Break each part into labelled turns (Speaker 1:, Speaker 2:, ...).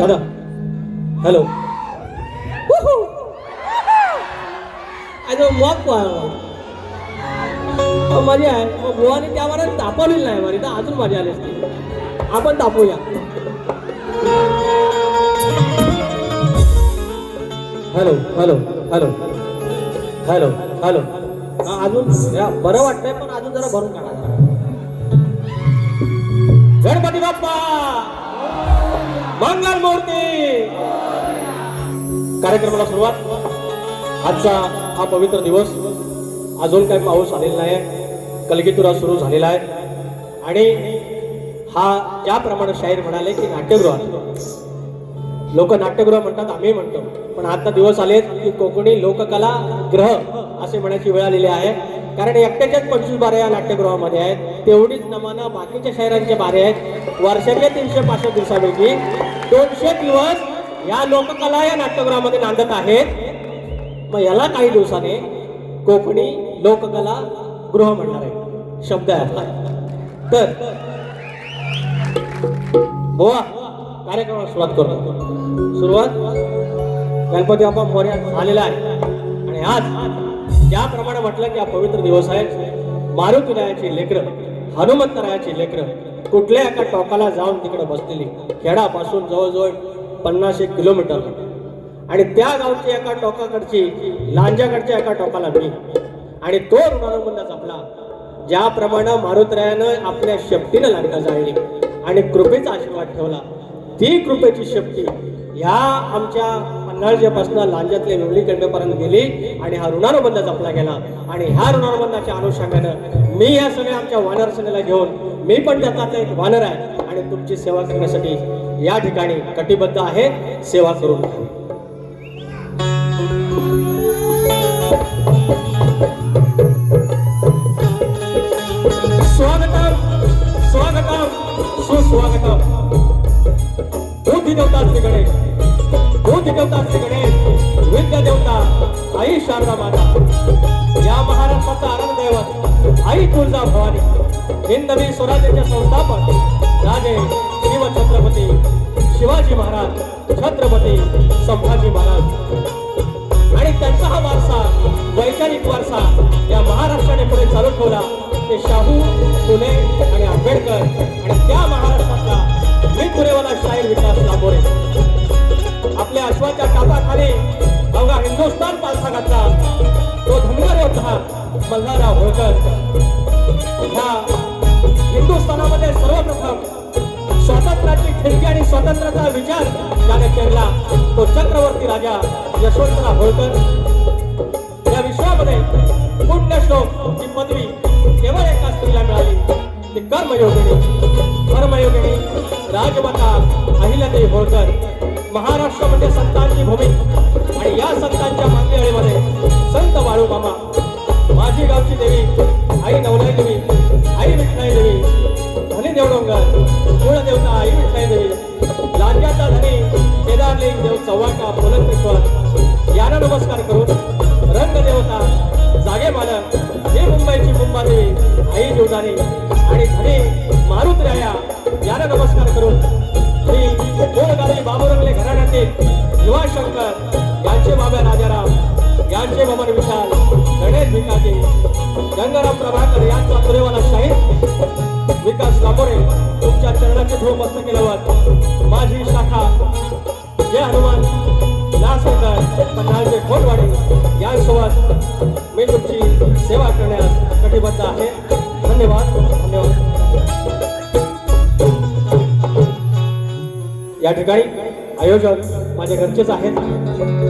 Speaker 1: दादा हॅलो अरे मग माझी आहे मग बुवाने त्यावर तापवलेली नाही माझी तर अजून माझी आली असते आपण तापूया hello hello hello hello hello हा अजून बरं वाटतंय पण अजून जरा भरून काढा गणपती बाप्पा मंगल मूर्ती कार्यक्रमाला सुरुवात आजचा हा पवित्र दिवस अजून काही पाऊस आलेला नाही कलगीतुरा सुरू झालेला आहे आणि हा ज्याप्रमाणे शाहीर म्हणाले की नाट्यगृह लोक नाट्यगृह म्हणतात आम्ही म्हणतो पण आता दिवस आलेत की कोकणी लोककला ग्रह असे म्हणायची वेळ आलेली आहे कारण एकट्याच्याच 25 बारे या नाट्यगृहामध्ये आहेत तेवढीच नमाना बाकीच्या शहरांचे बारे आहेत वर्षाचे 365 दिवसापैकी 200 दिवस या लोककला या नाट्यगृहामध्ये नांदत आहेत मग याला काही दिवसाने कोकणी लोककला गृह म्हणणार आहे शब्द आहे तर बोवा कार्यक्रमाला सुरुवात करतो सुरुवात गणपती बाप्पा मोरया झालेला आहे आणि आज ज्याप्रमाणे म्हटलं की हा पवित्र दिवस आहे मारुतीरायाची लेकरं हनुमंतरायाची लेकरं कुठल्या एका टोकाला जाऊन तिकडे बसलेली खेडापासून जवळजवळ 50-1 किलोमीटर आणि त्या गावची एका टोकाकडची लांजाकडच्या एका टोकाला मी आणि तो ऋणानुबंध जपला ज्याप्रमाणे मारुतीरायानं आपल्या शक्तीनं लांडका जाळली आणि कृपेचा आशीर्वाद ठेवला ती कृपेची शक्ती ह्या आमच्या पन्हाळजेपासून लांजातले वेवळीकंडेपर्यंत गेली आणि हा ऋणानुबंध जपला गेला आणि ह्या ऋणानुबंधाच्या अनुषंगानं मी या सगळ्या आमच्या वानर सेनेला घेऊन मी पण त्यातला एक वानर आहे आणि तुमची सेवा करण्यासाठी या ठिकाणी कटिबद्ध आहे सेवा करून स्वागतम स्वागतम सुस्वागतम बुद्धी देवता श्री गणेश बुद्धी देवता श्री गणेश विद्या देवता आई शारदा माता या महाराष्ट्राचा आराध्य दैवत आई तुळजा भवानी हिंदवी स्वराज्याचे संस्थापक राजे शिव छत्रपती शिवाजी महाराज छत्रपती संभाजी महाराज आणि त्यांचा हा वारसा वैचारिक वारसा या महाराष्ट्राने पुढे चालू ठेवला ते शाहू फुले आणि आंबेडकर आणि त्या महाराष्ट्रातला मी पुरेवाला शाहीर विकास लांबोरे आपल्या अश्वाच्या टापाखाली अवघा हिंदुस्थान पालथा घातला तो धनगर योद्धा मल्हारराव होळकर ह्या हिंदुस्थानामध्ये सर्वप्रथम स्वातंत्र्याची खिडकी आणि स्वातंत्र्याचा विचार ज्याने केला तो चक्रवर्ती राजा यशवंतराव होळकर या विश्वामध्ये पुण्यश्लोक ही पदवी केवळ एका स्त्रीला मिळाली ती कर्मयोगिनी राजमाता अहिल्यादेवी होळकर महाराष्ट्र म्हणजे संतांची भूमी आणि या संतांच्या मांदियाळीमध्ये संत बाळूमामा माझी गावची देवी आई नवलाई देवी आई विठ्ठलाई देवी धनी देवडोंगर कुळदेवता आई विठ्ठलाई देवी लांजाचा धनी केदारलिंग देव चव्हाटा पोलंकेश्वर यांना नमस्कार करून रंगदेवता जागे मालक हे मुंबईची मुंबादेवी आई जीवदानी आणि धनी मारुतीराया यांना नमस्कार करून श्री गोलगावी बाबुरंगले घराण्यातील युवाशंकर यांचे बाबा राजाराम यांचे बाबा विशाल गणेश भिकाजी गंगाराम प्रभाकर यांचा पुरेवाला शाहीर विकास लांबोरे तुमच्या चरणाचे धूळ मस्त केल्यावर माझी शाखा जय हनुमान लासकर पन्हाळजे खोटवाडी यांसोबत मी तुमची सेवा करण्यास कटिबद्ध आहे धन्यवाद धन्यवाद या ठिकाणी आयोजक माझे घरचेच आहेत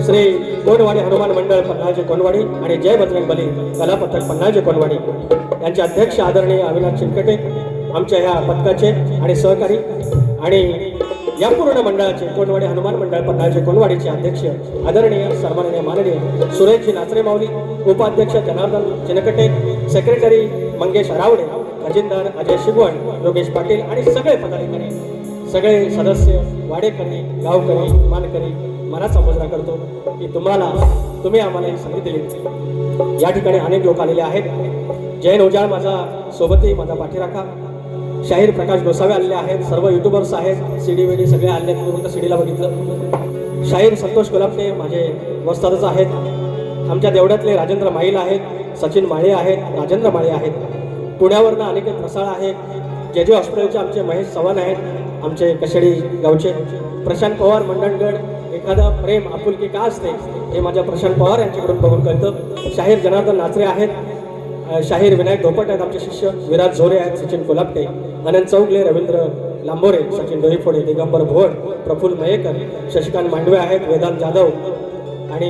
Speaker 1: श्री कोणवाडी हनुमान मंडळ पन्हाळजे कोणवाडी आणि जय बजरंग बली कला पथक पन्हाळजे कोणवाडी यांचे अध्यक्ष आदरणीय अविनाश चिलकटे आमच्या ह्या पथकाचे आणि सहकारी आणि या पूर्ण मंडळाचे कोणवाडी हनुमान मंडळ पन्हाळजे कोणवाडीचे अध्यक्ष आदरणीय सन्माननीय माननीय सुरेशजी नाचरे माऊली उपाध्यक्ष जनार्दन चिनकटे सेक्रेटरी मंगेश अरावडे खजिनदार अजय शिगवण योगेश पाटील आणि सगळे पदाधिकारी सगळे सदस्य वाडेकरी गावकरी मानकरी मला संबोधन करतो की तुम्ही आम्हाला ही संधी दिली या ठिकाणी अनेक लोक आलेले आहेत जैन ओजाळ माझा सोबती माझा पाठीराखा शाहीर प्रकाश गोसावे आलेले आहेत, सर्व युट्यूबर्स आहेत, सीडी वेडी सगळे आले आहेत. तुम्ही फक्त सीडीला बघितलं. शाहीर संतोष कोल्हापटे माझे वस्तादच आहेत. आमच्या देवड्यातले राजेंद्र माईल आहेत, सचिन माळे आहेत, राजेंद्र माळे आहेत. पुण्यावरनं अनिकेत रसाळ आहेत. जे हॉस्पिटलचे आमचे महेश चव्हाण आहेत, आमचे कशेडी गावचे. प्रशांत पवार मंडणगड. एखादं प्रेम आपुलकी का असते हे माझ्या प्रशांत पवार यांच्याकडून बघून कळतं. शाहीर जनार्दन नाचरे आहेत, शाहीर विनायक धोपट आहेत आमचे शिष्य. विराज झोरे आहेत, सचिन कोल्हापटे, अनंत चौगले, रवींद्र लांबोरे, सचिन डोईफोडे, दिगंबर भोड, प्रफुल्ल मयेकर, शशिकांत मांडवे आहेत, वेदांत जाधव आणि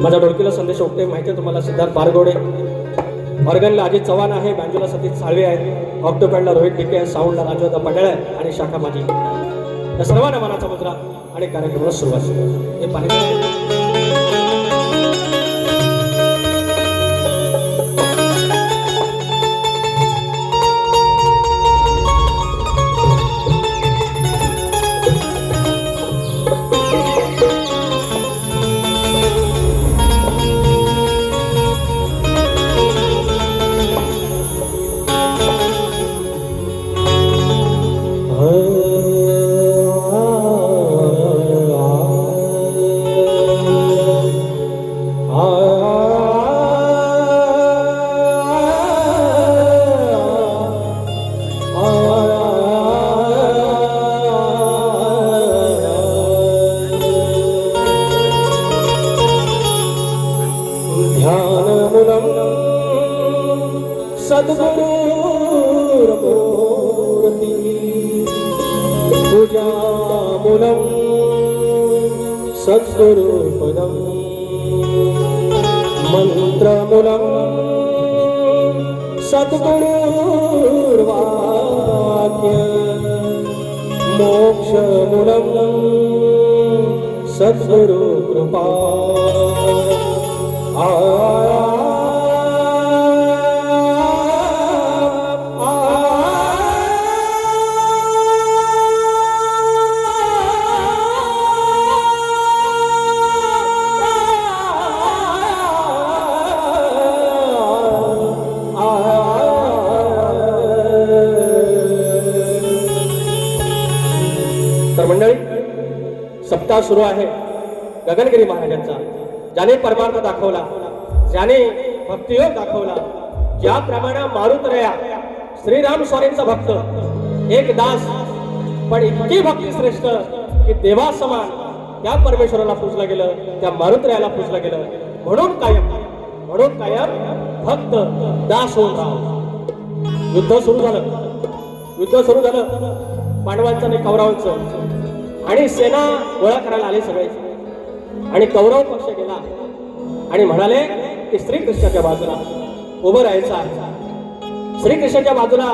Speaker 1: माझा ढोलकीला संदेश ओकटे माहिती आहे तुम्हाला, सिद्धार्थ बारगोडे. ऑर्गनला अजित चव्हाण आहे, बँजोला सतीश साळवे आहेत, ऑक्टोपॅडला रोहित डिके आहे, साऊंडला राजवता पडळ आहे आणि शाखा माझी. या सर्वांना मनाचा मुद्रा आणि कार्यक्रमाला सुरुवात. हे पाहिजे सद्गुरुपदं मंत्रमूलं सद्गुरुर्वाक्य मोक्षमूलं सद्गुरुकृपा. तर मंडळी, सप्ताह सुरू आहे गगनगिरी महाराजांचा. ज्याने परमार्थ दाखवला, ज्याने भक्तियोग दाखवला, ज्याप्रमाणे मारुतरया श्रीराम स्वामींचा भक्त, एक दास पण इतकी भक्ती श्रेष्ठ की देवा समान त्या परमेश्वराला पूजलं गेलं, त्या मारुतरयाला पूजलं गेलं. म्हणून कायम भक्त दास होऊन राहा. युद्ध सुरू झालं, पांडवांचं आणि कौरवांचं, आणि सेना गोळा करायला आले सगळे. आणि कौरव पक्ष गेला आणि म्हणाले की श्रीकृष्णाच्या बाजूला उभं राहायचं आहे. श्रीकृष्णाच्या बाजूला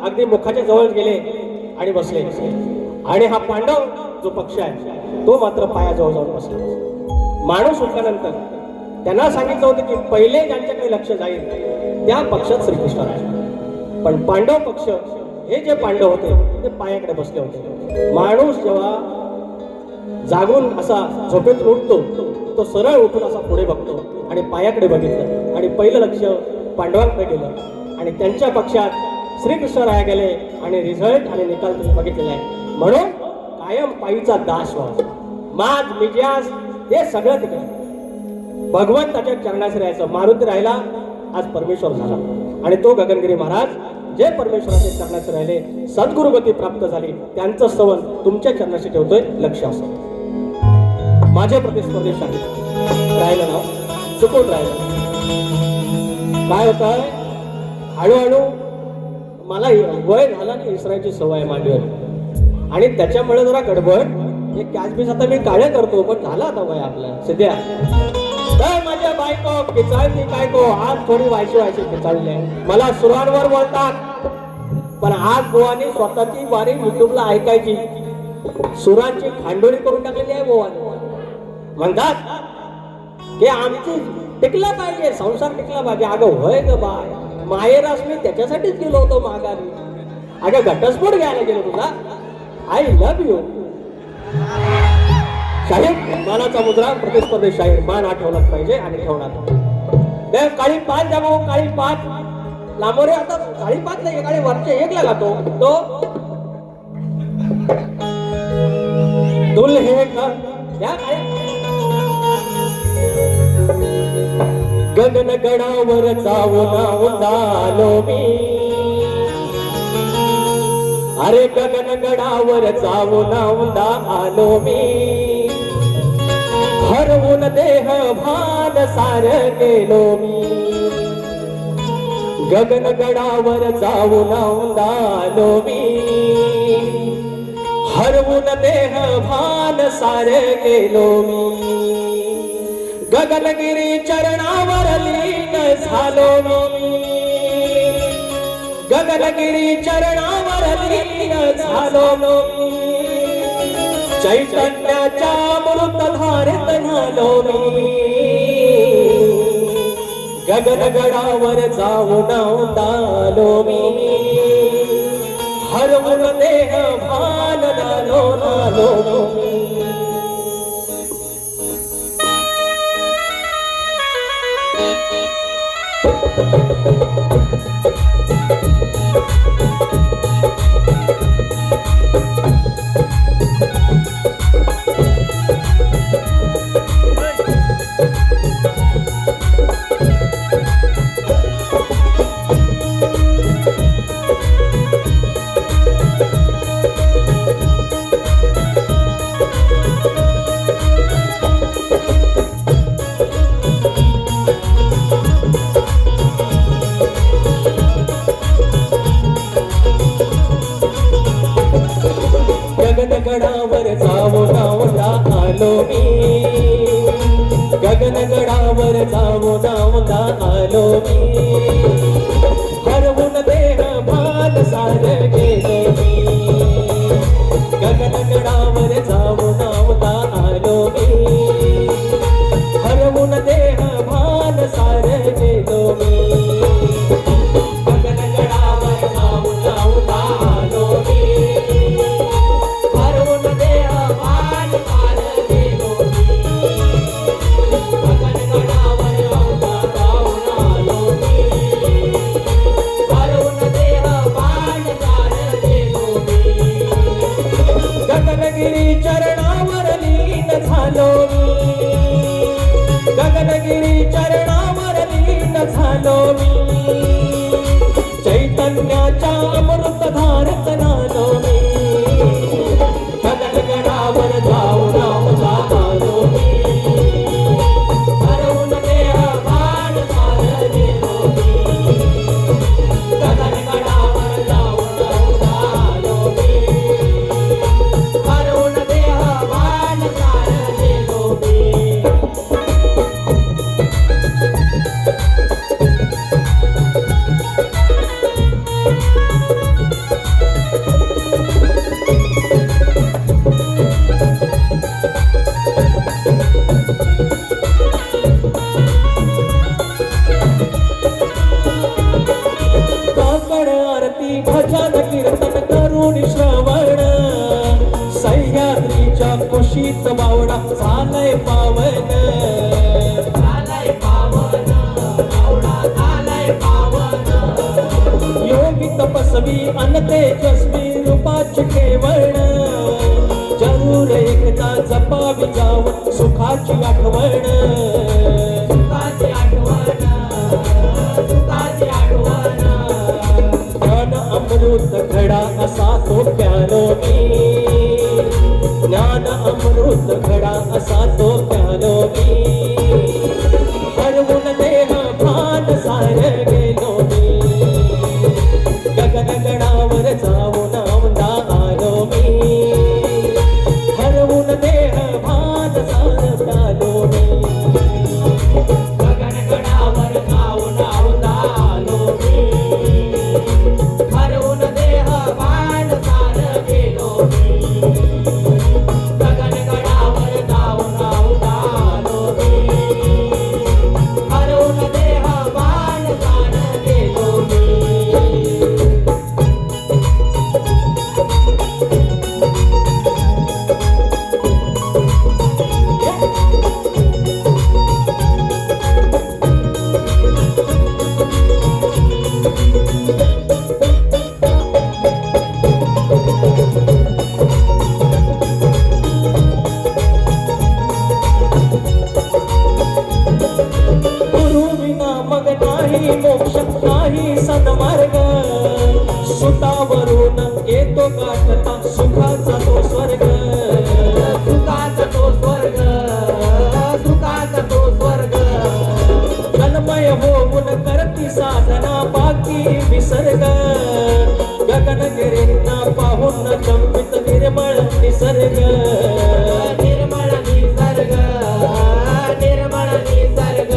Speaker 1: अगदी मुखाच्या जवळ गेले आणि बसले. आणि हा पांडव जो पक्ष आहे तो मात्र पायाजवळ जाऊन बसला. माणूस उठल्यानंतर त्यांना सांगितलं होतं की पहिले ज्यांच्याकडे लक्ष जाईल त्या पक्षात श्रीकृष्ण राहिले. पण पांडव पक्ष, हे जे पांडव होते ते पायाकडे बसले होते. माणूस जेव्हा जागून असा झोपेतून उठतो तो सरळ उठून असा पुढे बघतो आणि पायाकडे बघितलं आणि पहिलं लक्ष पांडवांकडे गेलं आणि त्यांच्या पक्षात श्रीकृष्ण राया गेले आणि रिझल्ट आणि निकाल तुम्ही बघितलेला आहे. म्हणून कायम पायीचा दास व्हा. माज मिजाज हे सगळं तिकडे भगवंताच्या चरणाशी राहायचं. मारुती राहिला, आज परमेश्वर झाला. आणि तो गगनगिरी महाराज जे परमेश्वराच्या चरणाशी राहिले, सद्गुरुगती प्राप्त झाली, त्यांचं स्तवन तुमच्या चरणाशी ठेवतोय. लक्ष असं माझे प्रतिस्पर्धी शाहीर राहिलं ना, चुकून राहिलं. काय होत आहे, हळूहळू मला वय झाला ना, इसरायची सवय मांडीवर, आणि त्याच्यामुळे जरा गडबड. एक कॅचबीज आता मी काळे करतो, पण झाला आता वय आपला सध्या. तर माझ्या बायको पिचाळती काय को, आज थोडी व्हायची पिचाळली. मला सुरांवर बोलतात, पण आज गोवाने स्वतःची वारी युट्यूबला ऐकायची, सुरांची खांडोळी करून टाकलेली आहे गोवाने. म्हणतात की आमची टिकला पाहिजे, संसार टिकला पाहिजे. अगं होय ग बाय, माहेरास मी त्याच्यासाठीच गेलो होतो माघारी. अगं घटस्फोट घ्यायला गेलो तुझा. I love you. शाहीर मानाचा मुद्रा, प्रतिस्पर्धी शाहीर मान आठवलाच पाहिजे आणि ठेवणार. काळी पाच द्या भाऊ, काळी पाच.
Speaker 2: लांबोरे आता 5:30 नाही गाडी वरच्या 1 ला गातो तो
Speaker 1: दुल्हे का
Speaker 2: या काय
Speaker 1: गगन गडावर जाऊन आलो मी अरे गगन गडावर जाऊन आलो मी हरवून देह भान सार गेलो मी गगन गडावर जाऊन आलो मी हरवून देह भान सार गेलो मी गगनगिरी चरणावर लीन झालो मी गगनगिरी चरणावर लीन झालो मी चैतन्याच्या अमृतधारेत न्हालो मी गगनगडावर जाऊन आलो मी हरवून देह भान नालो मी गगनगडावर जाऊन आलो मी गगनगडावर जाऊन आलो मी हरवून देह भान सार गेलो मी गगनगडावर जाऊन आलो मी हरवून देह भान सार गेलो मी गगनगडावर जाऊन आलो मी गगनगिरी चरणावर लीन झालो मी गगनगिरी चरणावर लीन झालो मी चैतन्याच्या अमृतधारेत न्हालो मी गगनगडावर जाऊन आलो मी हरवून देह भान सार गेलो मी गगनगडावर जाऊन आलो मी हरवून देह भान सार गेलो मी काकड आरती भजन कीर्तन करून श्रवण सह्याद्रीच्या कुशीत बावडा झालंय पावन योगी तपस्वी अन तेजस्वी रूपाची केवळ जरूर एकदा जपावी जावं सुखाची आठवण ज्ञान अमृत घडा असा तो प्यालो मी ज्ञान अमृत घडा असा तो प्यालो मी हरवून देह भान सार गेलो मी गगनगडावर जाऊन आलो मी हरवून देह भान सार प्यालो मी गगनगडावर जाऊन आलो मी हरवून देह भान सार गेलो मी गगनगडावर जाऊन सुखाचा तो स्वर्ग
Speaker 2: सुखाचा तो स्वर्ग सुखाचा तो स्वर्ग
Speaker 1: तन्मय होऊन करती साधना बाकी विसर्ग गगनगिरींना पाहून कंपित निर्मळ निसर्ग
Speaker 2: निर्मळ निसर्ग निर्मळ निसर्ग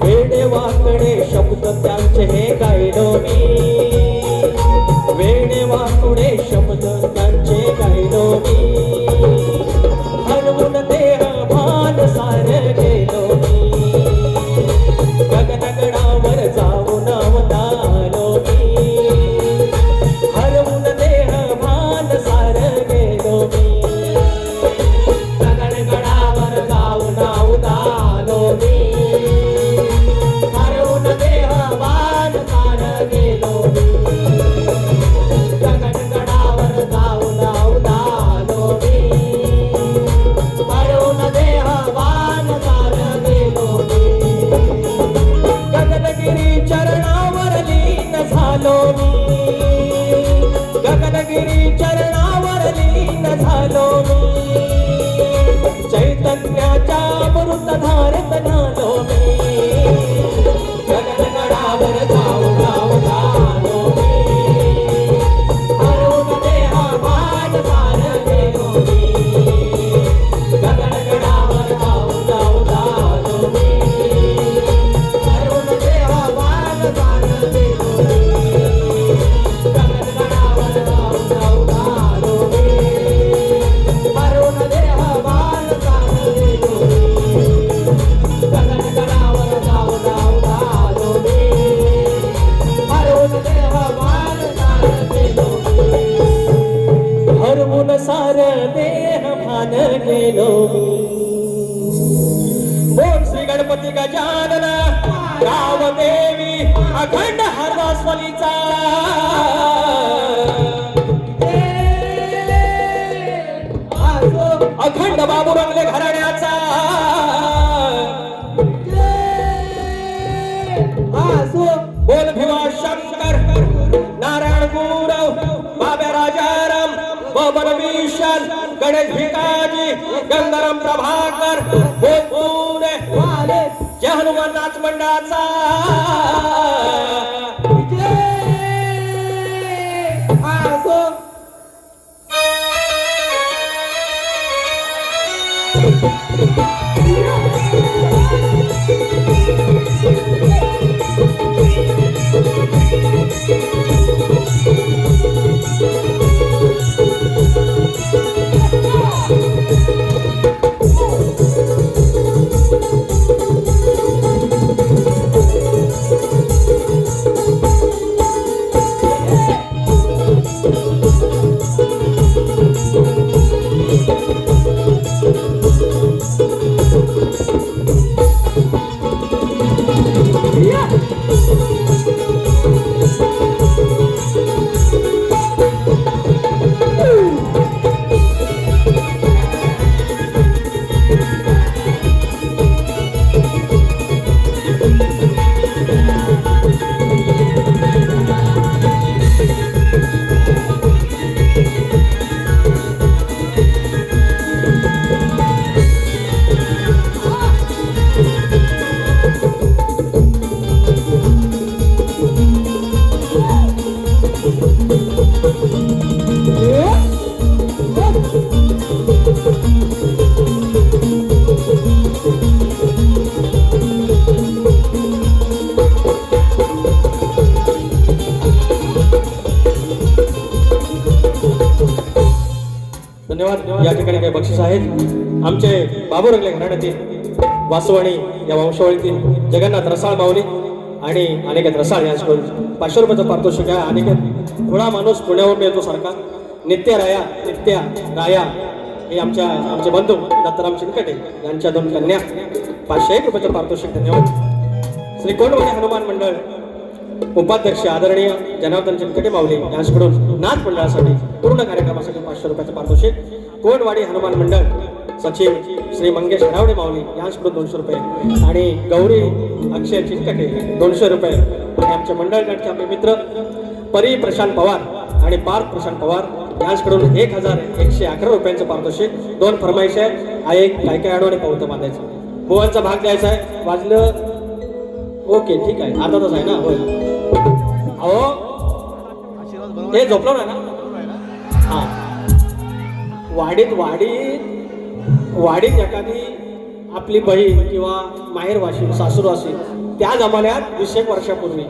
Speaker 1: वेडे वाकडे शब्द त्यांचे हे गायलो मी वेडे वाकडे शब्द त्यांचे गायलो मी हरवून देह भान सार गेलो मी गगनगडावर जाऊन अवतारो मी हरवून देह भान सार गेलो मी
Speaker 2: गगनगडावर जाऊन उदालो मी हरवून देह वान सार गेलो मी गगनगडावर जाऊन उदालो मी हरवून देह वान सार गेलो मी
Speaker 1: गगनगिरी चरणावर लीन झालो मी गगनगिरी चरणावर लीन झालो मी चैतन्याच्या अमृत धारत झालो मी
Speaker 2: गगनगडावर जाऊन उदालो मी हरवून देह वान सार गेलो मी गगनगडावर जाऊन उदालो मी हरवून देह वान सार गेलो मी गगनगडावर जाऊन उदालो मी हरवून देह वान सार गेलो मी गगनगडावर जाऊन उदालो मी हरवून देह वान सार गेलो मी
Speaker 1: हरवून सार देह भान गेलो मी ओम श्री गणपती गजानन गाव देवी अखंड हरवास्वलीचा अखंड बाबूरंगले घराण्याचा बोल भिवा शंकर नारायण गुरव बाब्या राजाराम बबन विशाल गणेश भिकाजी गंगाराम प्रभाकर बोल पुणे जय हनुमान नाच मंडळाचा धन्यवाद. या ठिकाणी काही बक्षीस आहेत. आमचे बाबूरंगले घराण्यातील वासवाणी या वंशावळीतील जगन्नाथ रसाळ माऊली आणि अनिकेत रसाळ यांच्याकडून 500 रुपयाचं पारितोषिक आहे. अनिकेत खुळा माणूस पुण्यावरून येतो सारखा. नित्या राया हे आमचे बंधू दत्तराम चिनकटे यांच्या 2 कन्या 501 रुपयाचं पारितोषिक. धन्यवाद. श्री कोंडवाडी हनुमान मंडळ उपाध्यक्ष आदरणीय जनार्दन चिनकटे माऊली यांच्याकडून नाथ मंडळासाठी पूर्ण कार्यक्रमासाठी 500 रुपयाचं पारितोषिक. कोंडवाडी हनुमान मंडळ सचिव श्री मंगेश हरावडे माऊली यांच्याकडून 200 रुपये आणि गौरी अक्षय चिनकटे 200 रुपये आणि आमच्या मंडळ गटचे आपले मित्र परी प्रशांत पवार आणि पार्थ प्रशांत पवार यांच्याकडून 1111 रुपयांचं पारितोषिक. 2 फरमाईश आहे. हा एक काय काय अडवणे पावतं बांधायचं. बुवांचा भाग द्यायचा आहे. वाजलं ओके ठीक आहे. अर्धा तास आहे ना. होय अहो हे झोपलो ना हा. वाडीत एखादी आपली बहीण किंवा माहेरवाशी सासूरवाशी त्या जमान्यात 20 वर्षापूर्वी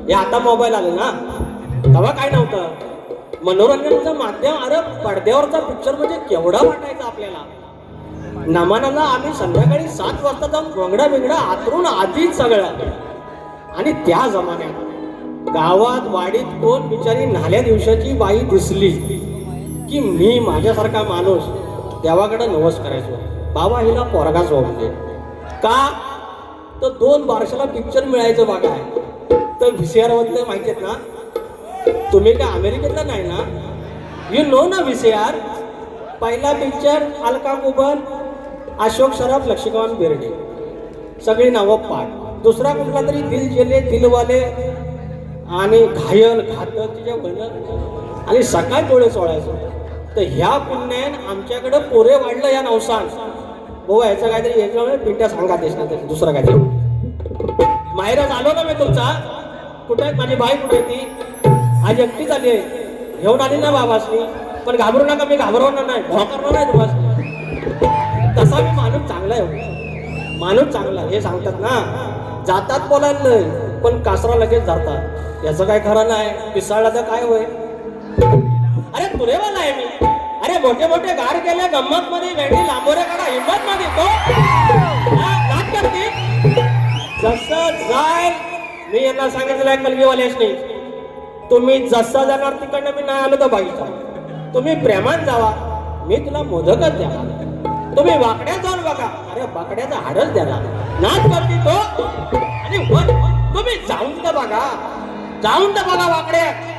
Speaker 1: हे आता मोबाईल आले ना तेव्हा काय नव्हतं. मनोरंजनाचं माध्यम. अरे पडद्यावरचा पिक्चर म्हणजे केवढा वाटायचा आपल्याला. नमानाला आम्ही संध्याकाळी 7 वाजता जाऊन घोंगडा बिंगडा आतरून आधीच सगळं. आणि त्या जमान्यात गावात वाडीत कोण बिचारी न्हाल्या दिवसाची बाई दिसली की मी माझ्यासारखा माणूस देवाकडे नवस करायचो. बाबा हिला पोरगाच होऊ दे. का तर 2 बारशाला पिक्चर मिळायचं बघा. तर VCR मधले माहिती आहेत ना. तुम्ही काय अमेरिकेतला नाही ना. यू नो ना VCR. पहिला पिक्चर अलका कुबल, अशोक सराफ, लक्ष्मीकांत बेर्डे सगळी नावं पाठ. दुसरा कुठला तरी दिल जेले दिलवाले आणि घायल घातक तिच्या बहिण आणि सकाळ डोळे चोळायचं. तर ह्या पुण्यान आमच्याकडे पोरे वाढलं या नवसान. भाऊ ह्याचं काहीतरी याच्यामुळे पिंट्या सांगा देश ना तरी दुसरं काहीतरी. माहेरात आलो ना मी तुमचा. कुठे आहे माझी बाई कुठे ती आज एकटीच आली आहे. घेऊन आली ना बाबासनी. पण घाबरू नका मी घाबरवणार नाही भोकरणार नाही तुम्हाला. तसा मी माणूस चांगला आहे. माणूस चांगला हे सांगतात ना. जातात बोलायला नाही पण कासरा लगेच जातात. याचं काय खरं नाही. पिसाळला तर काय होय. अरे तुरेवाला आहे मी. अरे मोठे मोठे गार केले गंमत मध्ये वेडी लांबोरे काढा हिंमत मध्ये तो नाट करते. जसं जाईल मी यांना सांगितलं कलगीवाल्याच नाही. तुम्ही जसं जाणार तिकडनं मी नाही आलो तर बाईचा. तुम्ही प्रेमान जावा. मी तुला मोदकच द्या. तुम्ही वाकड्यात जाऊन बघा. अरे वाकड्याचा हाडच द्याला नाच करते तो. आणि तुम्ही जाऊन तर बघा. जाऊन तर बघा वाकड्यात.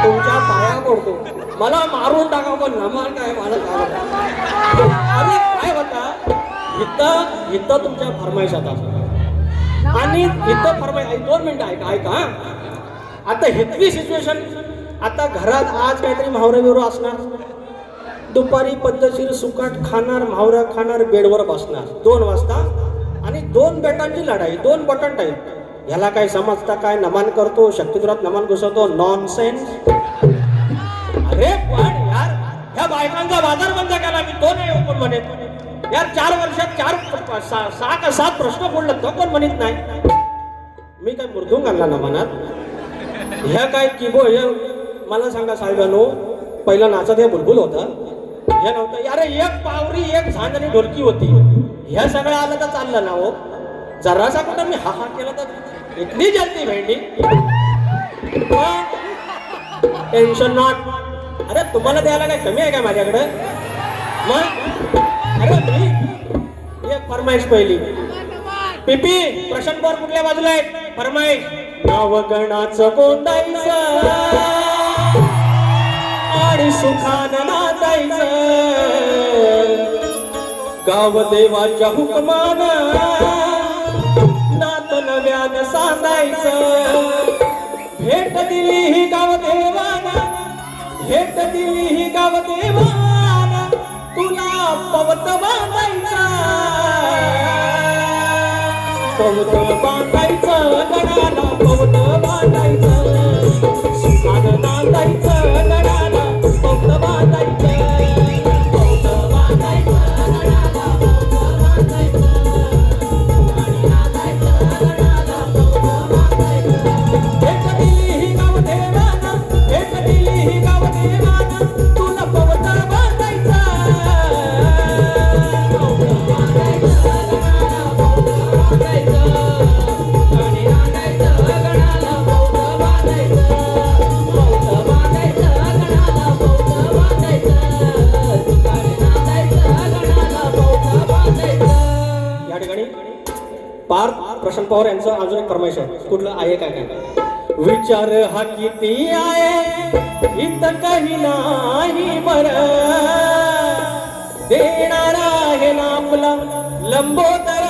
Speaker 1: तुमच्या पाया पडतो. मला मारून टाका पण नमाल काय मला अरे काय होता. इथं तुमच्या फरमाईशात असतात आणि इथं फरमाईश 2 मिनिटं ऐका. आता हितली सिच्युएशन. आता घरात आज काहीतरी म्हावरा बिवरा असणार. दुपारी पद्धतशीर सुकाट खाणार म्हावरा खाणार बेडवर बसणार 2 वाजता. आणि 2 बेटांची लढाई 2 बटन टाईप. ह्याला काय समजता काय नमन करतो शक्तिदुरात नमन घुसवतो नॉनसेन्स. अरे पण यार ह्या बायकांचा बाजार बंद केला मी. तो नाही कोण म्हणत यार. 4 वर्षात 6 का 7 प्रश्न पडलं तो कोण म्हणत नाही. मी काय मुर्दून आणला ना मनात. ह्या काय किबो हे मला सांगा साहेबांनो. पहिला नाचत हे बुलबुल होतं. हे नव्हतं. अरे एक पावरी एक झांज आणि ढोलकी होती. ह्या सगळं आलं तर चाललं ना हो. जरासा कुठं मी हा केला तर इतनी जल्दी भेंडी. Tension not. अरे तुम्हाला द्यायला काय कमी आहे का माझ्याकडे मग. अरे मी एक फरमाईश पहिली. पिपी प्रशांत पवार कुठल्या बाजूला आहे. फरमाईश नावगणाचं गोंदायचं आणि सुखानं नाचायचं. गाव देवाच्या हुकमानं नात नव्यानं सांगायचं. भेट दिली ही गाव देवानं. भेट दिली ही गाव देवानं. तुला पवत बांधायचं. पवत बांधायचं गडाला. पवत बांधायचं. सुखानं नाचायचं गडाला. पवत बांधायचं. पवत बांधायचं गडाला. पवत बांधायचं. आणि नाचायचं गडाला. पवत बांधायचं. भेट दिली ही गाव देवानं. भेट दिली ही गाव देवानं. तुला पवत बांधायचं. पवत बांधायचं गडाला. पवत बांधायचं. आणि नाचायचं गडाला. पवत बांधायचं. पवत बांधायचं गडाला. पवत बांधायचं. आणि नाचायचं गडाला. पवत बांधायचं. या ठिकाणी पार्थ प्रशांत पवार यांचं अजून एक फरमाईश आहे. कुठलं आहे काय काय. विचार हा किती आहे इथं काही नाही बर. देणारा आहे ना आपला लंबोदर.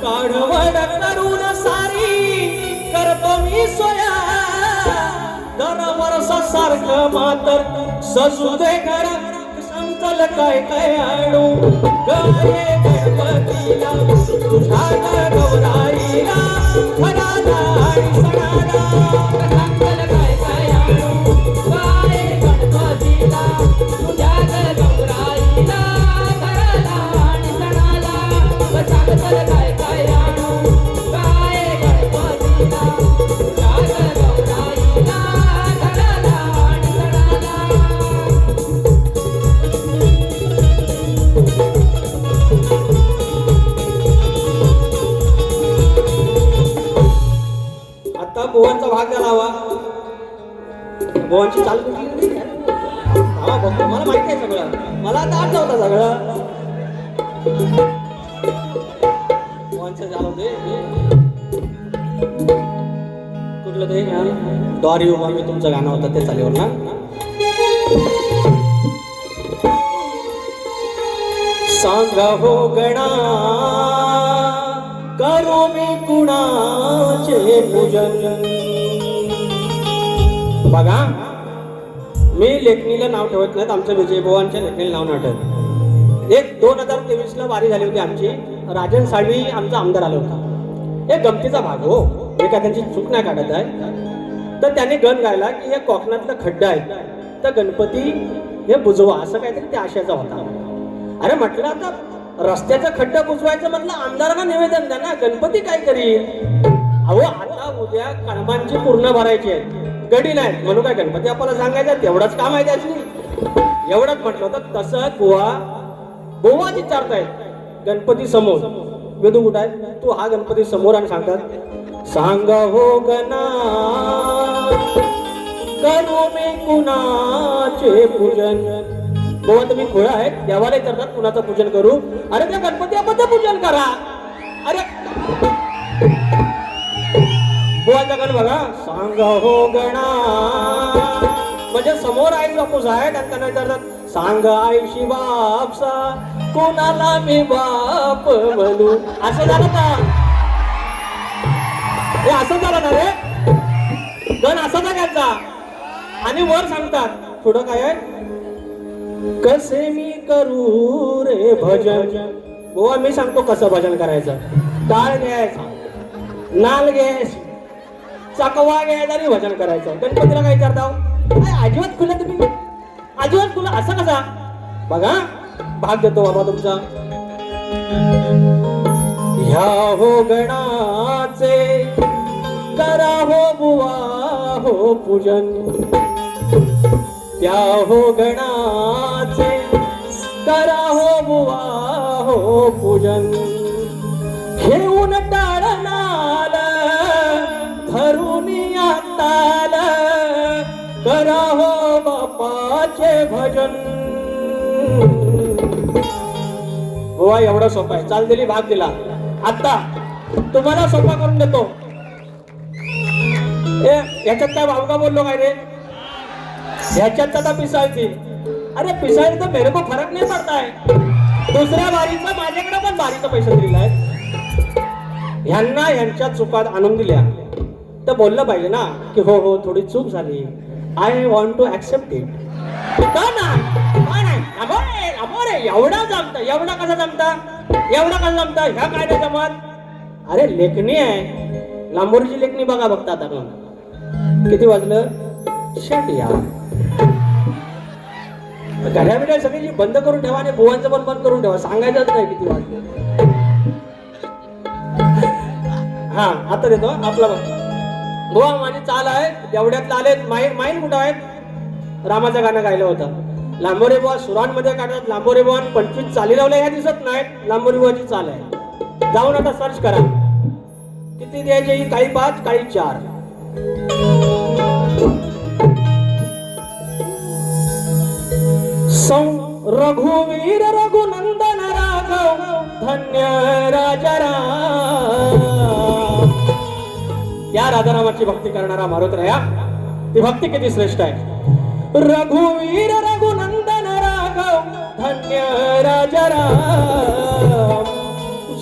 Speaker 1: काढवड करून सारी करतो सोयी सोया दर वर्षासारखं मातर सजू दे घर संतल काय काय आणू गाये गणपतीला तुझ्या गौराईला घराला आणि सणाला
Speaker 2: संकल काय काय आणू गाये गणपतीला तुझ्या गौराईला घराला आणि सणाला संकल काय काय आणू गाये गणपतीला तुझ्या गौराईला घराला आणि सणाला.
Speaker 1: आता बुवांचा भाग झाला हवा बुवांची चाल कुठली हा बघतो मला माहिती आहे सगळं मला आता आठ नव्हतं सगळं बुवांचं झालं ते कुठलं ते द्वारी उभा मी तुमचं गाणं होतं ते चालीवर ना सांगा हो गणा करो मी कुणाचे पूजन बघा मी लेखणीला नाव ठेवत नाहीत आमच्या विजयभवांच्या लेखणीला नाव नाही ठेवत एक 2023 ला वारी झाली होती आमची राजन साळवी आमचा आमदार आला होता एक गमतीचा भाग हो मी काय त्यांची चूक नाही काढत आहे तर त्याने गण गायला की हे कोकणातलं खड्डा आहे तर गणपती हे बुजवा असं काहीतरी त्या आशयाचा होता अरे म्हटलं आता रस्त्याचं खड्डा बुजवायचं म्हटलं आमदारांना निवेदन द्या ना गणपती काय करील अहो आता उद्या कळमांची पूर्ण भरायची आहे गडी नाही म्हणून काय गणपती आपल्याला सांगायचं तेवढंच काम आहे त्याची एवढंच म्हटलं होतं तसं बुवा विचारतायत गणपती समोर वेदू कुठं आहे तू हा गणपती समोर आणि सांगतात सांग हो गणा करू मी कुणाचे पूजन बुवा तुम्ही खोळा आहेत देवाला विचारतात कुणाचं पूजन करू अरे त्या गणपती आपण पूजन करा अरे बुवाचा गण बघा सांग हो गणा म्हणजे समोर आई बापूस आहेत आणि त्यांना विचारतात सांग आईशी बापसा कोणाला मी बाप म्हणू असं झालं का हे असं झालं ना रे गण असा ना घ्यायचा आणि वर सांगतात पुढं काय आहे कसे मी करू रे भजन बुवा मी सांगतो कसं भजन करायचं टाळ घ्यायचा नाल घ्यायच चकवा घ्यायचा आणि भजन करायचं गणपतीला काय विचारता अजिबात खुलं तुम्ही अजिबात खुलं असं कसा बघा भाग देतो बाबा तुमचा ह्या हो गणाचे करा हो बुवा हो पूजन त्या हो गणाचे करा हो बुवा हो पूजन घेऊन टाळनाल धरून ताल करा हो बापाचे भजन बुवा एवढं सोपं आहे चाल दिली भाग दिला आता तुम्हाला सोपा करून देतो याच्यात काय भावका बोललो काय रे ह्याच्यात आता पिसाळती अरे पिसाळी तर मेरे को फरक नाही पडताय दुसऱ्या बारीचा माझ्याकडे पण बारीचा पैसा दिलाय ह्यांना यांच्या चुकात आणून दिल्या तर बोललं पाहिजे ना की हो हो थोडी चूक झाली I want to accept it का नाही एवढा जमता एवढा कसा जमता ह्या काय नाही जमत अरे लेखणी आहे लांबोरीची लेखणी बघा बघता आता किती वाजलं शेट या घड्या बिड्या सगळी बंद करून ठेवा आणि बुवांचं पण बंद करून ठेवा सांगायचंच नाही किती वाजले हा आता देतो आपला बुवा माझी चाल आहे तेवढ्यात आलेत माईल कुठं आहेत रामाचं गाणं गायलं होतं लांबोरे बुवा सुरांमध्ये काढतात लांबोरे बुवा 25 चाली लावल्या ह्या दिसत नाहीत लांबोरे बुवाची चाल आहे जाऊन आता सर्च करा किती द्यायचे काही 5 काही 4 रघुवीर रघुनंदन राघव धन्य राजा राम या राधारामाची भक्ती करणारा मारुत राया ती भक्ती किती श्रेष्ठ आहे रघुवीर रघुनंदन राघव धन्य राजा राम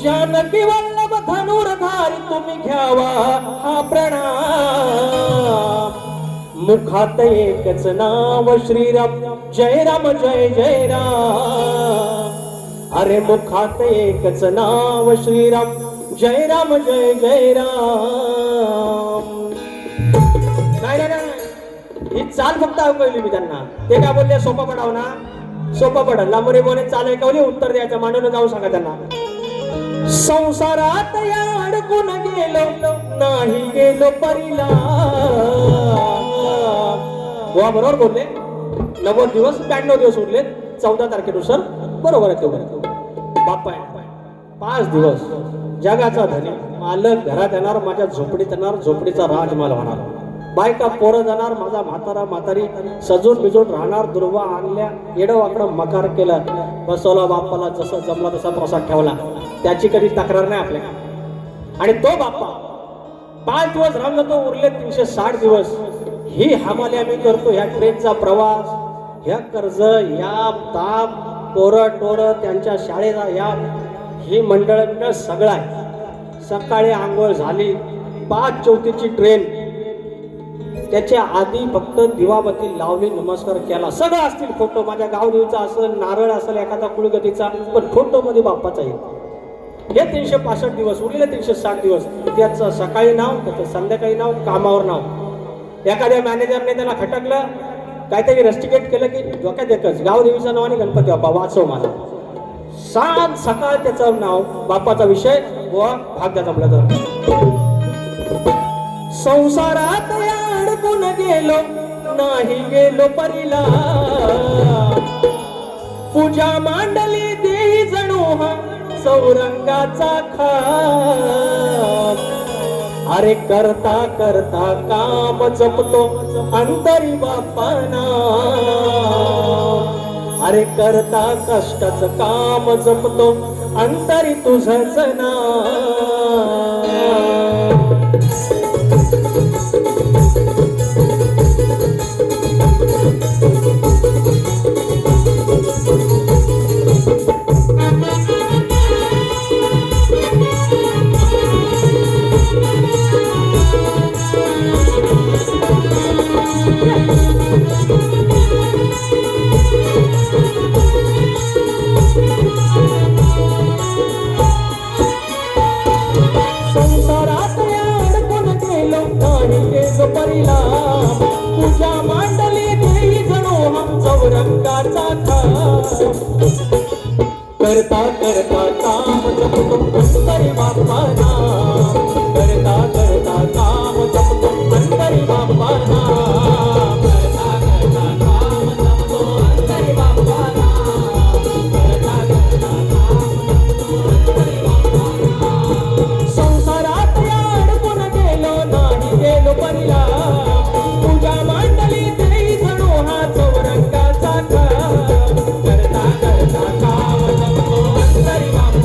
Speaker 1: जानकी वल्लभ धनुर्धारी तुम्ही घ्यावा हा प्रणाम. मुखात एकच नाव श्रीराम, जय राम जय जय राम. अरे मुखात एकच नाव श्रीराम, जय राम जय जय राम. नाही नाही नाही, ही चाल फक्त ऐकवली मी त्यांना. ते काय बोलले, सोपं पडावं ना, सोपं पडल. लांबरे बोले चाल ऐकवली, उत्तर द्यायचं, मांडून जाऊ सांगा त्यांना. संसारात या अडकून गेलो, नाही गेलो परिला. गोवा बरोबर बोलले. 90 दिवस 92 दिवस उरले. 14 तारखेनुसार बरोबर आहे तेवढं. बाप्पा 5 दिवस जगाचा धनी मालक घरात येणार, माझ्या झोपडीत येणार, झोपडीचा राजमाल होणार. बायका पोरं जाणार, माझा म्हातारा म्हातारी सजून बिजून राहणार. दुर्वा आणल्या, येडं वाकडं मकार केलं, बसवला बाप्पाला, जसं जमला तसा प्रसाद ठेवला. त्याची कधी तक्रार नाही आपल्या. आणि तो बाप्पा 5 दिवस रामजातो, उरले 360 दिवस. ही हमाली आम्ही करतो. ह्या ट्रेनचा प्रवास, ह्या कर्ज, या ताप, पोरं टोरं त्यांच्या शाळेचा, या ही मंडळ सगळं आहे. सकाळी आंघोळ झाली, 5:34ची ट्रेन. त्याच्या आधी फक्त दिवाबत्ती लावली, नमस्कार केला. सगळं असतील फोटो, माझ्या गावदेवीचा असेल, नारळ असेल, एखादा कुळगतीचा, पण फोटो मध्ये बाप्पाचा येईल. हे 365 दिवस उरलेले 360 दिवस. त्याचं सकाळी नाव, त्याचं संध्याकाळी नाव, कामावर नाव. एखाद्या मॅनेजरने त्याला खटकलं, काहीतरी रस्टिकेट केलं की डोक्यात एकच, गावदेवीचं नाव आणि गणपती बाप्पा वाचव मला. सांज सकाळ त्याचं नाव, बाप्पाचा विषय व भाग त्याचा आपला. तर संसारात या अडकून गेलो, नाही गेलो परिला. पूजा मांडली देही जणू हा चौरंगाचा खाप. अरे करता करता काम जपतो अंतरी बाप्पाना. अरे करता कष्टाचं काम जपतो अंतरी तुझंच नाम. परिला. पूजा मांडली देई जणू हा चौरंगाचा खाप. करता करता काम जपतो अंतरी बाप्पाना. करता करता काम जपतो अंतरी बाप्पाना. करता करता काम जपतो अंतरी बाप्पाना. करता करता काम जपतो अंतरी बाप्पाना. संसारात या अडकून गेलो, नाही गेलो परिला. पूजा मांडली देई जणू हा चौरंगाचा खाप. करता करता काम जपतो अंतरी बाप्पाना.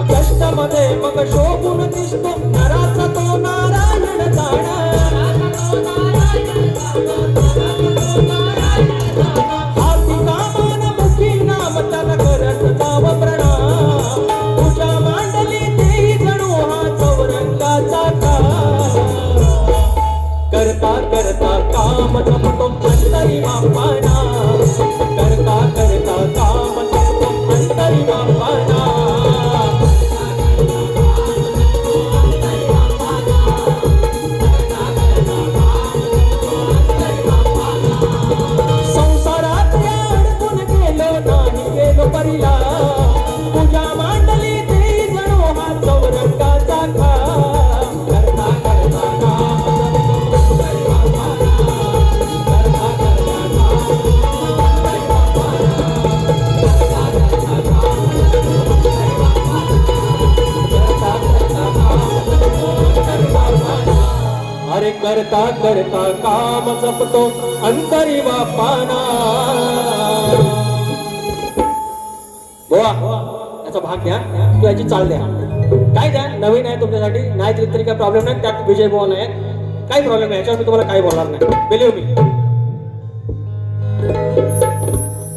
Speaker 2: कष्टामध्ये मग शोभून दिसतो नराचा तो नारायण जाणा. हाती कामान मुखी नाम त्याला करत जाव प्रणाम. तुझ्या मांडली देई जणू हा चौरंगाचा काळ. करता करता काम जपतो अंतरी बापाना. करता करता काम जपतो अंतरी बापाना. संसारात अडकून गेलो नाही गेलो परिला. तुझ्या मांडली देई जणू हा चौरंगाचा खाळ. करता करता काम जपतो अंतरी बापाना. अरे करता करता काम जपतो अंतरी बापाना. बोवा याचा भाग घ्या किंवा याची चाल द्या. काय द्या नवीन आहे तुमच्यासाठी नाही तरी काय प्रॉब्लेम नाही. त्यात विजय बोवा नाही काही प्रॉब्लेम नाही. याच्यावर मी तुम्हाला काही बोलणार नाही. Believe me.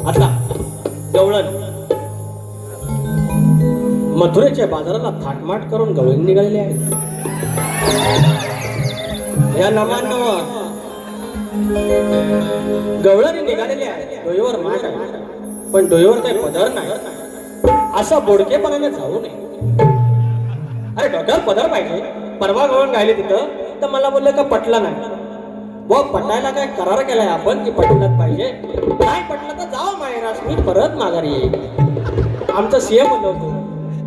Speaker 2: आता गवळण मथुरेच्या बाजाराला थाटमाट करून गवळण निघालेले आहेत. या नमांनो गवळणी निघालेली आहे. डोईवर माठ आहे पण डोईवर काही पदर नाही. असं बोडकेपणाने जाऊ नये. अरे डोक्यावर पदर पाहिजे. परवा गवळण गायले तिथं तर मला बोललं का पटला नाही. व पटायला काय करार केलाय आपण की पटलंच पाहिजे. नाही पटलं तर जावं माहेरास. मी परत माघारी येईल. आमचं सीएम म्हणलं होतं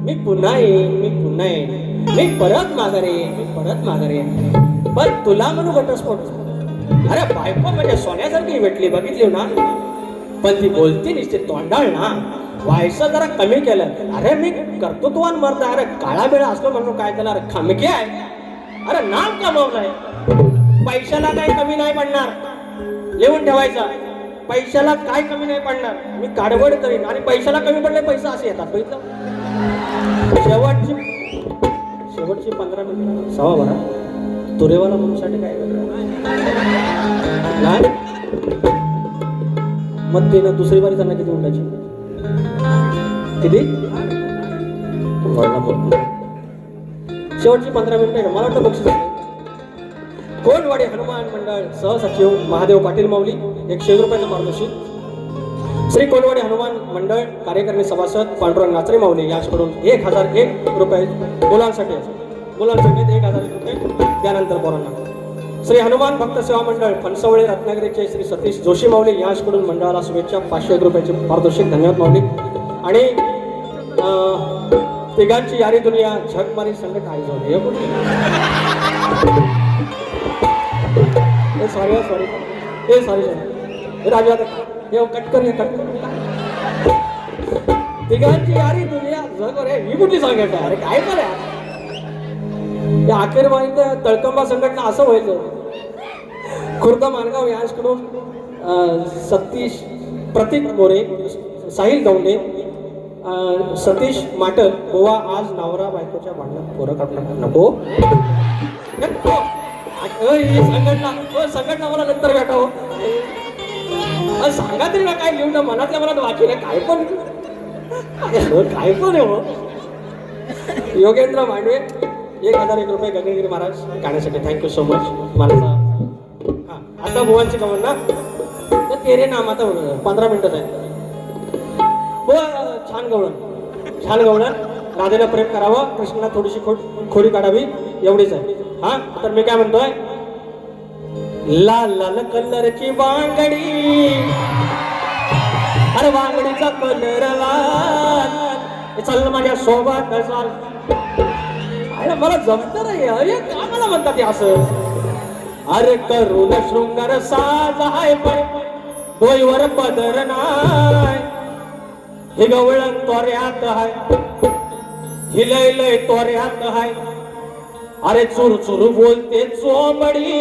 Speaker 2: मी पुन्हा येईन मी पुन्हा येईन. मी परत माघारी येईन मी परत माघारी येईन. पण तुला म्हणू घटस्फोट. अरे बायको म्हणजे सोन्यासारखी भेटली बघितली ना. पण ती बोलती निश्चित तोंडाळ ना. व्हायचं जरा कमी केलं. अरे मी कर्तृत्वान मरता. अरे काळा बेळा असलो म्हणून काय त्याला. अरे खमके आहे. अरे नाम कमवलंय. पैशाला काही कमी नाही पडणार. लिहून ठेवायचा. पैशाला काय कमी नाही पडणार. मी काडवड करीन आणि पैशाला कमी पडले पैसा असे येतात. बघितलं शेवटची 15 मिनिटं सवा भरा तुरेवाला म्हणूसाठी काय नाही. मग ते ना दुसरी बारी त्यांना किती उठायची किती शेवटची 15 मिनिटं आहे. मला वाटतं बक्षीस कोणवाडी हनुमान मंडळ सहसचिव महादेव पाटील माऊली 101 रुपयाचं पारितोषिक. श्री कोणवाडी हनुमान मंडळ कार्यकारिणी सभासद पांडुरंग नाचरे माऊली याचकडून 1001 रुपये मुलांसाठी 1001 रुपये. त्यानंतर पोरांना श्री हनुमान भक्त सेवा मंडळ फणसवळे रत्नागिरीचे श्री सतीश जोशी माऊली याचकडून मंडळाला शुभेच्छा 501 रुपयाचे पारितोषिक. धन्यवाद माऊली. आणि तिघांची यारी दुनिया झगमारी संघट आई जाऊ सॉरी राजा कट कर तिघांची यारी दुनिया जग. अरे ही कुठली संघटना. अरे काय करा या अखेर माहिती तळकंबा संघटना असं व्हायचं. खुर्द मानगाव यांच्याकडून सतीश प्रतीक मोरे साहिल दौंडे सतीश माटल. गोवा आज नवरा बायकोच्या भांडणात पोरं काढणार नको. संघटना मला नंतर भेटावं. सांगा तरी ना काय लिहून मनातल्या मनात वाचू ना. काय पण आहे हो. योगेंद्र मांडवे 1001 रुपये गगनगिरी महाराज गाण्यासाठी. Thank you so much. मला हा आता भुवांची कमल ना तर तेरे नाम आता 15 मिनिटच आहे. हो छान गवळण राधेला प्रेम करावं. कृष्णाला थोडीशी खोडी काढावी एवढीच आहे. हा तर मी काय म्हणतोय लाल लाल कलरची बांगडी. अरे बांगडीचा कलर लाल. चल माझ्या सोबत चाल. अरे मला जमत नाही. अरे का मला म्हणतात असं. अरे करून शृंगार साज आहे पण डोईवर पदर नाय. हे गवळण तोऱ्यात आहे हिलय लय तोऱ्यात आहे. अरे चुर चुर बोलते चोंबडी.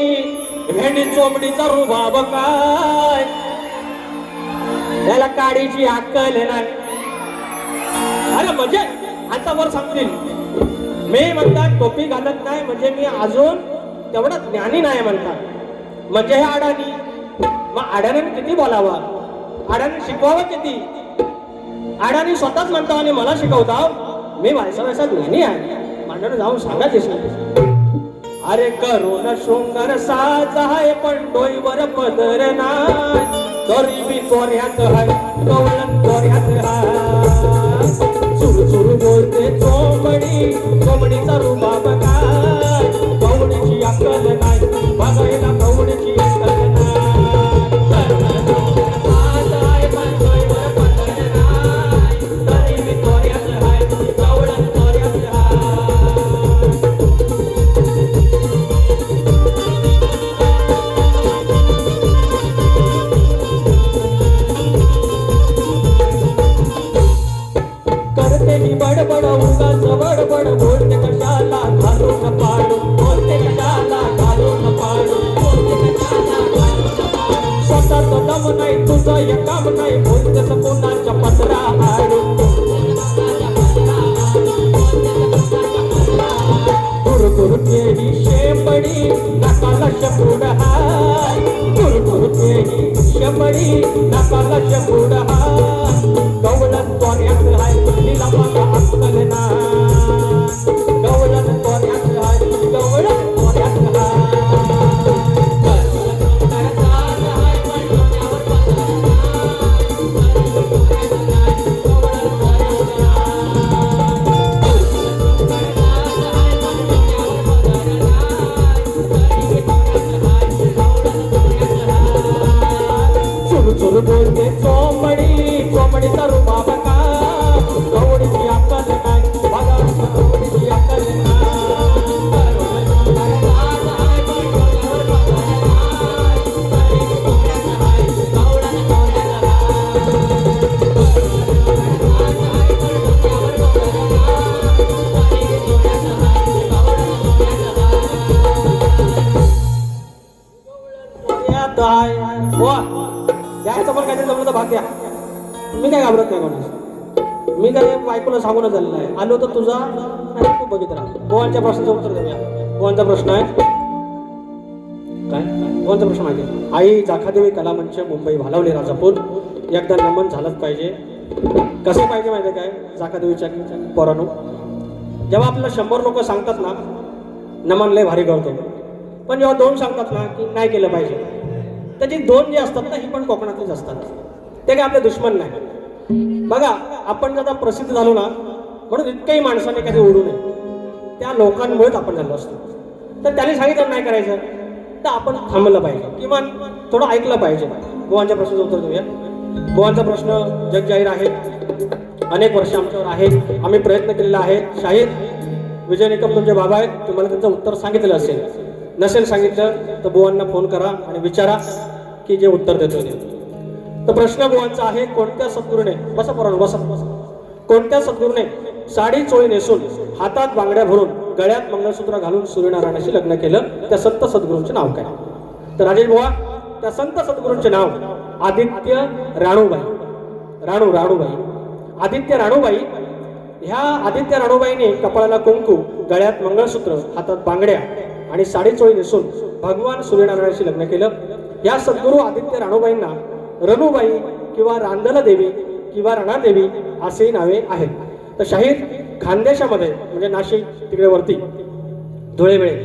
Speaker 2: भेंडी चोंबडीचा रुबाब काय. त्याला काडीची अक्कल नाही. अरे म्हणजे आता वर सांगू देईल मी म्हणतात टोपी घालत नाही म्हणजे मी अजून तेवढा ज्ञानी नाही म्हणतात म्हणजे हे अडाणी मग अडाण्याने किती बोलावं अडाणी शिकवावं किती अडाणी स्वतःच म्हणतो आणि मला शिकवता मी वैसा ज्ञानी आहे मांडण जाऊन सांगायचीस ना अरे करुण शृंगार साज आहे पण डोईवर पदर नाही तरी मी चोऱ्यात हाय कवळण चोऱ्यात हाय चुरू चुरू बोलते चोमडीचा रुबाब काय कवडीची अक्कल नाही बघायला कवडीची अक्कल नाही साज आहे पण डोईवर पदर नाही तरी मी चोऱ्यात हाय कवळण चोऱ्यात हाय करते ही बडबड उगाच बडबड बोलते कशाला घालून पाडून बोलते कशाला घालून पाडून बोलते कशाला घालून पाडून स्वतःच दम नाही तुझं हे काम नाही बोलतेस कोणाच्या पत्रा हाडून गुरगुरते ही शेंबडी नकाला शपूड हाय गुरगुरते ही शेंबडी नकाला शपूड हाय गवलन तोऱ्यात हाय तिला मला अक्कल नाही गवलन तोऱ्यात हाय गवलन तोऱ्यात चुरू बोलते चोमडीचा रुबाब काय कवडीची अक्कल नाही बघा कवडीची अक्कल द्यायचं पण काहीतरी जमलं तर भाग द्या मी काय घाबरत नाही कोणाला मी काय बायकोला सांगूनच झालेलं आहे आलो तर तुझा आणि तू बघित राहा गोवांच्या प्रश्नाचं उत्तर देऊया गोवांचा प्रश्न आहे काय गोवांचा प्रश्न माहिती आहे आई जाखादेवी कलामंच मुंबई भालावली राजापूर एकदा नमन झालंच पाहिजे कसं पाहिजे माहिती आहे काय जाखादेवीच्या पोरानो जेव्हा आपल्याला 100 लोक सांगतात ना नमन लय भारी करतो पण जेव्हा 2 सांगतात ना की नाही केलं पाहिजे त्याची 2 जे असतात ना ही पण कोकणातलीच असतात ते काय आपले दुश्मन नाही बघा आपण जर प्रसिद्ध झालो ना म्हणून इतक्याही माणसाने कधी ओढू नये त्या लोकांमुळेच आपण झालो असतो तर त्याने सांगितलं नाही करायचं तर आपण थांबलं पाहिजे किंवा थोडं ऐकलं पाहिजे गोवांच्या प्रश्नाचं उत्तर देऊया गोवांचा प्रश्न जगजाहीर आहे अनेक वर्ष आमच्यावर आहेत आम्ही प्रयत्न केलेला आहे शाहीर विजय निकम तुमचे बाबा आहेत तुम्हाला त्यांचं उत्तर सांगितलेलं असेल नसेल सांगितलं तर बुवांना फोन करा आणि विचारा की जे उत्तर देतो तर प्रश्न बुवांचा आहे कोणत्या सद्गुरूने बसा पोरांनो बसा कोणत्या सद्गुरूने साडी चोळी नेसून हातात बांगड्या भरून गळ्यात मंगळसूत्र घालून सूर्यनारायणाशी लग्न केलं त्या संत सद्गुरूंचे नाव काय तर राजेश बुवा त्या संत सद्गुरूंचे नाव आदित्य राणूबाई आदित्य राणूबाई ह्या आदित्य राणूबाईने कपाळाला कुंकू गळ्यात मंगळसूत्र हातात बांगड्या आणि साडी चोळी नेसून भगवान सूर्यनारायणाशी लग्न केलं या सद्गुरू आदित्य राणूबाईंना रनुबाई किंवा रांदल देवी किंवा रणादेवी असेही नावे आहेत तर शाहीर खानदेशामध्ये म्हणजे नाशिक तिकडे वरती धुळेवेळे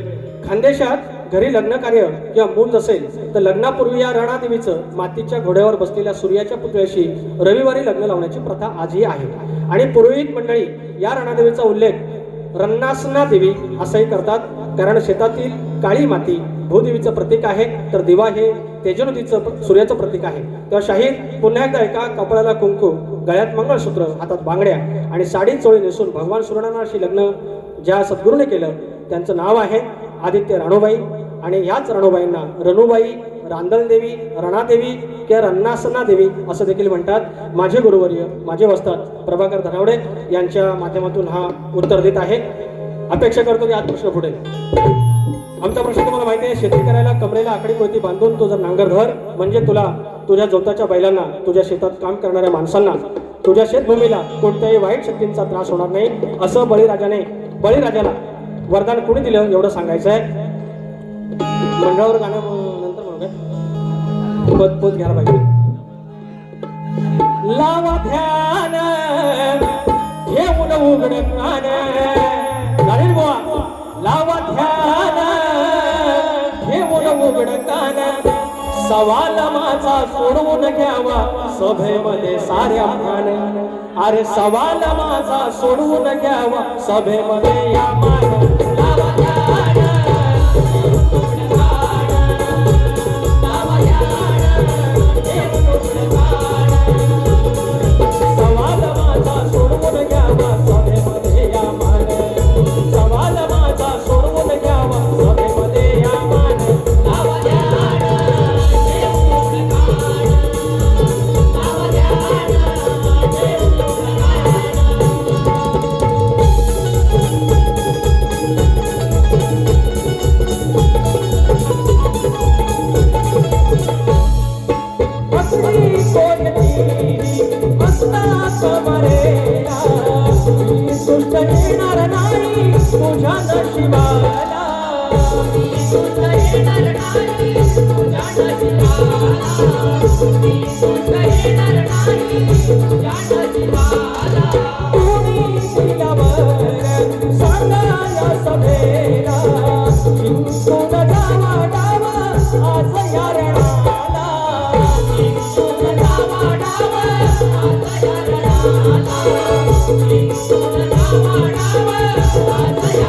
Speaker 2: खानदेशात घरी लग्न कार्य किंवा मूल असेल तर लग्नापूर्वी या रणादेवीचं मातीच्या घोड्यावर बसलेल्या सूर्याच्या पुतळ्याशी रविवारी लग्न लावण्याची प्रथा आजही आहे आणि पुरोहित मंडळी या रणादेवीचा उल्लेख रन्नासना देवी असंही करतात कारण शेतातील काळी माती भूदेवीचं प्रतीक आहे तर दिवा हे तेजोनदीचं सूर्याचं प्रतीक आहे तेव्हा शाहीर पुन्हा एकदा एका कपाळाला कुंकू गळ्यात मंगळसूत्र हातात बांगड्या आणि साडी चोळी नेसून भगवान सूर्यनारायणाशी लग्न ज्या सद्गुरूने केलं त्यांचं नाव आहे आदित्य राणूबाई आणि ह्याच राणूबाईंना रनुबाई रांदल देवी रणादेवी किंवा रन्नासना देवी असं देखील म्हणतात माझे गुरुवर्य माझे वस्ताद प्रभाकर धनावडे यांच्या माध्यमातून हा उत्तर देत आहे अपेक्षा करतो की आज प्रश्न पुढे आमचा प्रश्न तुम्हाला माहिती आहे शेती करायला कमरेला आकडी कोयती बांधून तो जर नांगर धर म्हणजे तुला तुझ्या जोताच्या बैलांना, तुझ्या शेतात काम करणाऱ्या माणसांना, तुझ्या शेतभूमीला कोणत्याही वाईट शक्तींचा त्रास होणार नाही असं बळीराजाला वरदान कोणी दिलं एवढं सांगायचं आहे. मंडळावर गाणं नंतर म्हणू काय, पद घ्यायला पाहिजे. लावा ध्यान घेऊन उघड कान, गाणं बुवा. लावा ध्यान घेऊन उघड कान, सवाल माझा सोडवून घ्यावा सभेमध्ये साऱ्या मान. अरे सवाल माझा सोडवून घ्यावा सभेमध्ये या मान. लावा ध्यान सवाल माझा सोडवून घ्यावा सभेमध्ये या मान. सवाल माझा सोडवून घ्यावा सभेमध्ये या मान. लावा ध्यान तुझ्या नशिबाला, कोणी दिल्यावर सांगाया सभेला, जिंकून जावा डावा आज या रणाला. जिंकून जावा डावा आज या रणाला. जिंकून जावा डावा आज या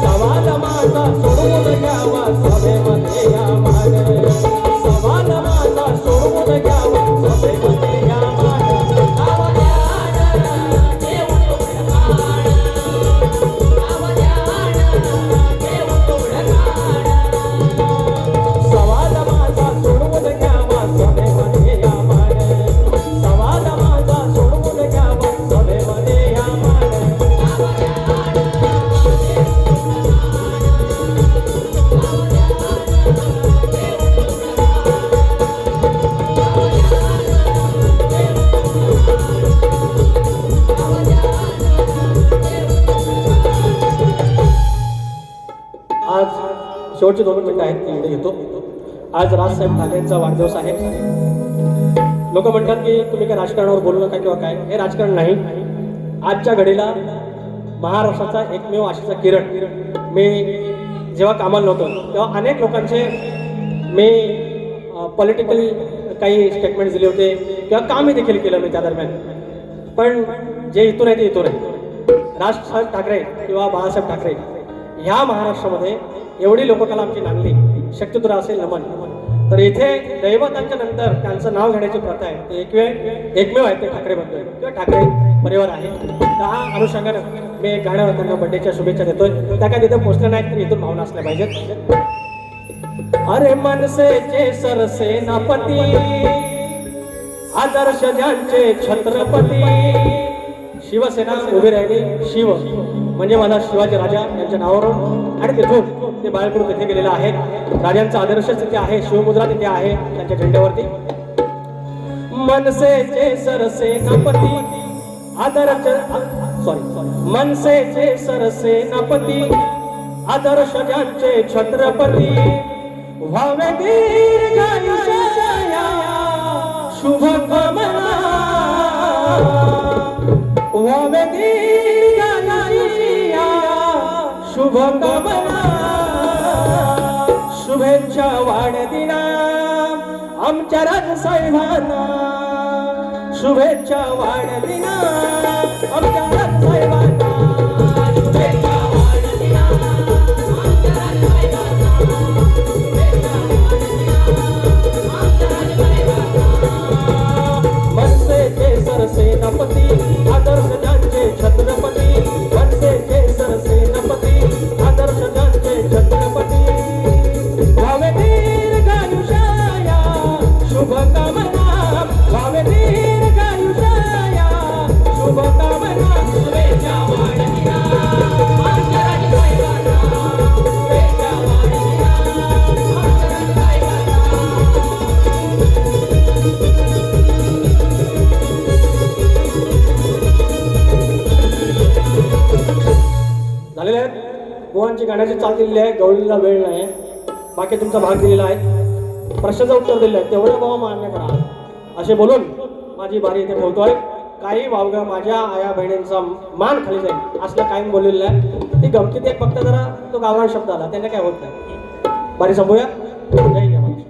Speaker 2: सवाल माझा सोडवून घ्यावा सभेमध्ये या मान. सवाल माझा सोडवून घ्यावा सभेमध्ये या मान. लावा ध्यान घेऊन उघड कान, लावा ध्यान घेऊन उघड कान, सवाल माझा सोडवून घ्यावा सभेमध्ये या मान. सवाल माझा सोडवून घ्यावा सभेमध्ये या मान. लावा ध्यान आज शेवटचे 2 मिनिटं आहेत, ती घेतो. आज राजसाहेब ठाकरेंचा वाढदिवस आहे. लोक म्हणतात की तुम्ही काय राजकारणावर बोलू नका किंवा काय. हे राजकारण नाही. आजच्या घडीला महाराष्ट्राचा एकमेव आशेचा किरण. मी जेव्हा कामाला नव्हतो तेव्हा अनेक लोकांचे मी पॉलिटिकल काही स्टेटमेंट दिले होते किंवा कामही देखील केलं मी त्या दरम्यान. पण जे इथून आहे ते इथून आहे. राजसाहेब ठाकरे किंवा बाळासाहेब ठाकरे ह्या महाराष्ट्रामध्ये एवढी लोककला आमची नांदली, शक्यतुरा असेल नमन. तर इथे दैवतांच्या नंतर त्यांचं नाव घेण्याची प्रथा आहे. ते एकमेव आहे ते ठाकरे बंधू आहे किंवा ठाकरे परिवार आहे. त्या अनुषंगानं मी एक गाणं त्यांना बड्डेच्या शुभेच्छा देतोय. त्या काय तिथे पोचल्या नाहीत तर इथून भावना असल्या पाहिजेत. अरे मनसेचे सरसेनापती, आदर्श ज्यांचे छत्रपती, शिवसेना उभी राहिली. शिव म्हणजे माझा शिवाजी राजा यांच्या नावावरून, आणि तिथून ते बाळकृत तिथे गेलेलं आहे. राजांचा आदर्श तिथे आहे, शिवमुद्रा तिथे आहे त्यांच्या झेंड्यावरती. मनसेचे सरसेनापती, मनसेचे सरसेनापती, आदर्श ज्यांचे छत्रपती, व्हावे दीर्घायुष्या शुभ कामना, व्हावे दीर्घायुष्या शुभ कामना. शुभेच्छा वाढदिना आमच्या राजसाहेबांना, शुभेच्छा वाढदिना आमच्या राजसाहेबांना, शुभेच्छा वाढदिना आमच्या राजसाहेबांना, शुभेच्छा वाढदिना आमच्या राजसाहेबांना. मनसेचे सरसेनापती, आदर्श ज्यांचे छत्रपती, मनसेचे सरसेनापती, आदर्श ज्यांचे छत्रपती, व्हावे दीर्घायुष्या शुभ कामना, व्हावे दीर्घायुष्या शुभ कामना. बुवांची गाण्याची चाल दिलेली आहे, गवळीला वेळ नाही. बाकी तुमचा भाग दिलेला आहे, प्रश्नाचं उत्तर दिलेलं आहे, तेवढं बाबा मान्य करा असे बोलून माझी बारी इथे ठेवतोय. काही वावगं माझ्या आया बहिणींचा मान खाली जाईल असलं कायम बोललेलं आहे. ती गमतीत एक फक्त जरा तो गावरान शब्द आला, त्यांना काय होत नाही. बारी संपूया. जय जय महाराज.